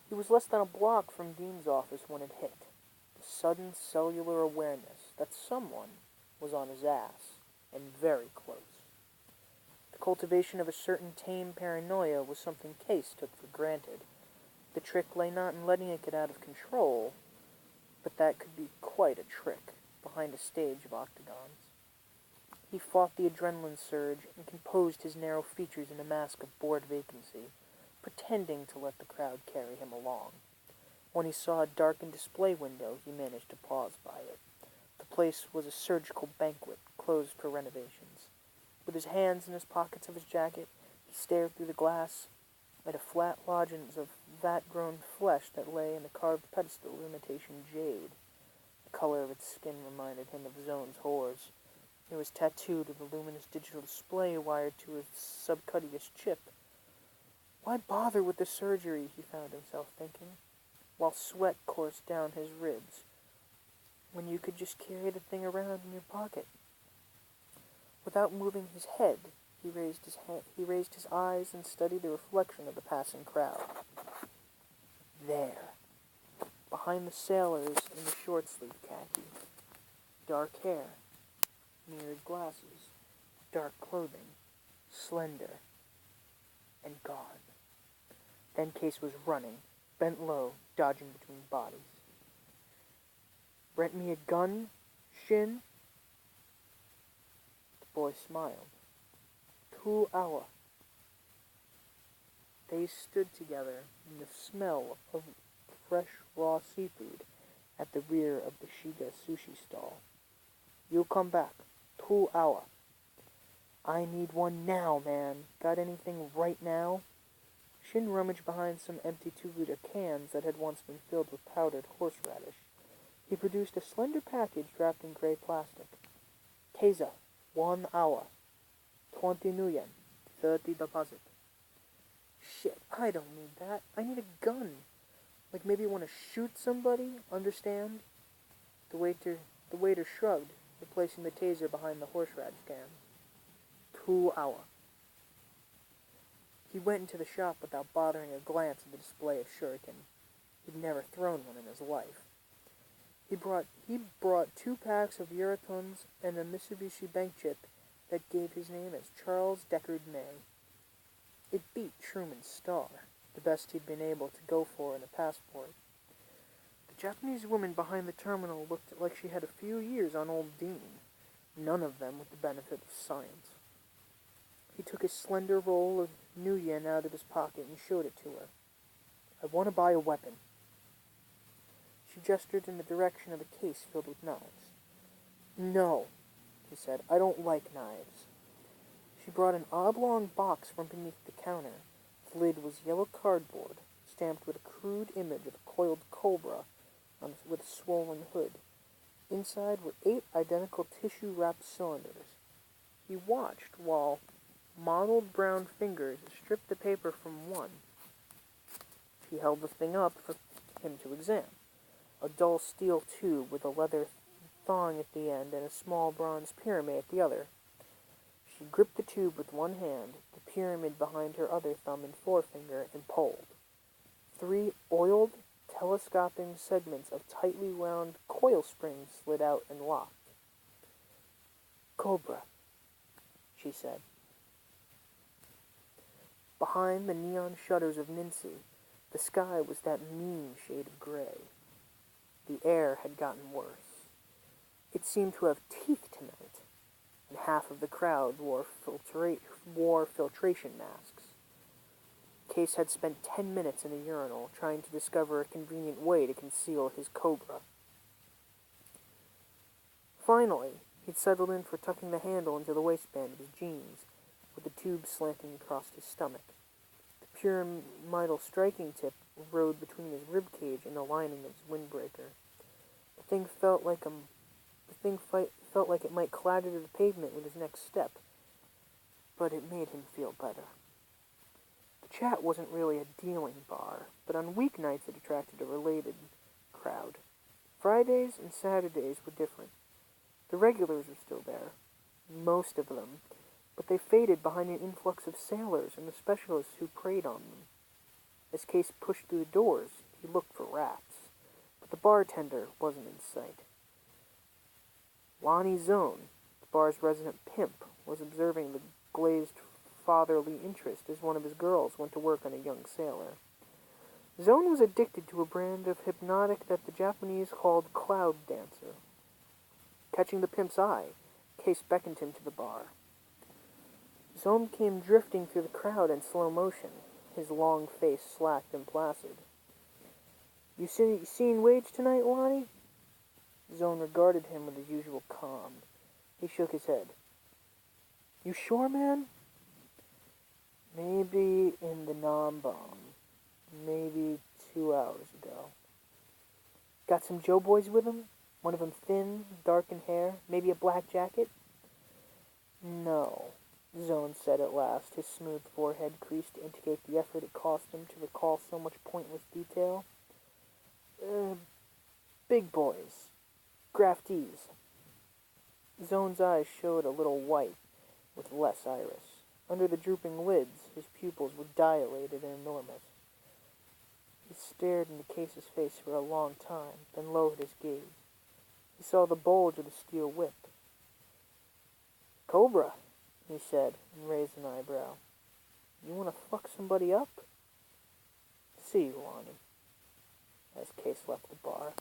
He was less than a block from Dean's office when it hit. The sudden cellular awareness that someone was on his ass, and very close. The cultivation of a certain tame paranoia was something Case took for granted. The trick lay not in letting it get out of control, but that could be quite a trick behind a stage of octagons. He fought the adrenaline surge and composed his narrow features in a mask of bored vacancy, pretending to let the crowd carry him along. When he saw a darkened display window, he managed to pause by it. The place was a surgical banquet, closed for renovations. With his hands in his pockets of his jacket, he stared through the glass at a flat lozenge of vat-grown flesh that lay in a carved pedestal of imitation jade. The color of its skin reminded him of Zone's whores. It was tattooed with a luminous digital display wired to a subcutaneous chip. Why bother with the surgery, he found himself thinking, while sweat coursed down his ribs, when you could just carry the thing around in your pocket. Without moving his head, he raised his eyes and studied the reflection of the passing crowd. There, behind the sailors in the short-sleeved khaki, dark hair, mirrored glasses, dark clothing, slender, and gone. Then Case was running, bent low, dodging between bodies. "Rent me a gun, Shin?" The boy smiled. 2 hour. They stood together in the smell of fresh raw seafood at the rear of the Shiga sushi stall. "You come back. 2 hour. I need one now, man. Got anything right now?" Shin rummaged behind some empty 2-liter cans that had once been filled with powdered horseradish. He produced a slender package wrapped in gray plastic. "Taser, 1 hour. 20 nuyen, 30 deposit." "Shit, I don't need that. I need a gun. Like maybe want to shoot somebody, understand?" The waiter shrugged, replacing the taser behind the horseradish cans. 2 hour. He went into the shop without bothering a glance at the display of shuriken. He'd never thrown one in his life. He brought 2 packs of Eurotons and a Mitsubishi bank chip that gave his name as Charles Deckard May. It beat Truman's star, the best he'd been able to go for in a passport. The Japanese woman behind the terminal looked like she had a few years on old Dean, none of them with the benefit of science. He took a slender roll of nuyen out of his pocket and showed it to her. "I want to buy a weapon." She gestured in the direction of a case filled with knives. "No," he said, "I don't like knives." She brought an oblong box from beneath the counter. The lid was yellow cardboard, stamped with a crude image of a coiled cobra with a swollen hood. Inside were 8 identical tissue-wrapped cylinders. He watched while mottled brown fingers stripped the paper from one. She held the thing up for him to examine. A dull steel tube with a leather thong at the end and a small bronze pyramid at the other. She gripped the tube with one hand, the pyramid behind her other thumb and forefinger, and pulled. 3 oiled, telescoping segments of tightly wound coil springs slid out and locked. "Cobra," she said. Behind the neon shutters of Nincy, the sky was that mean shade of gray. The air had gotten worse. It seemed to have teeth tonight, and half of the crowd wore filtration masks. Case had spent 10 minutes in a urinal trying to discover a convenient way to conceal his cobra. Finally, he'd settled in for tucking the handle into the waistband of his jeans, with the tube slanting across his stomach. The pyramidal striking tip rode between his rib cage and the lining of his windbreaker. The thing felt like it might clatter to the pavement with his next step, but it made him feel better. The chat wasn't really a dealing bar, but on weeknights it attracted a related crowd. Fridays and Saturdays were different. The regulars were still there, most of them, but they faded behind an influx of sailors and the specialists who preyed on them. As Case pushed through the doors, he looked for rats, but the bartender wasn't in sight. Lonnie Zone, the bar's resident pimp, was observing the glazed fatherly interest as one of his girls went to work on a young sailor. Zone was addicted to a brand of hypnotic that the Japanese called cloud dancer. Catching the pimp's eye, Case beckoned him to the bar. Zone came drifting through the crowd in slow motion, his long face slack and placid. You seen Wage tonight, Lonnie? Zone regarded him with his usual calm. He shook his head. You sure, man? Maybe in the non-bomb. Maybe 2 hours ago. Got some Joe boys with him? One of them thin, dark in hair, maybe a black jacket? No, Zone said at last, his smooth forehead creased to indicate the effort it cost him to recall so much pointless detail. Big boys. Graftees. Zone's eyes showed a little white, with less iris. Under the drooping lids, his pupils were dilated and enormous. He stared into Case's face for a long time, then lowered his gaze. He saw the bulge of the steel whip. Cobra, he said, and raised an eyebrow. You want to fuck somebody up? See you, Lonnie, as Case left the bar.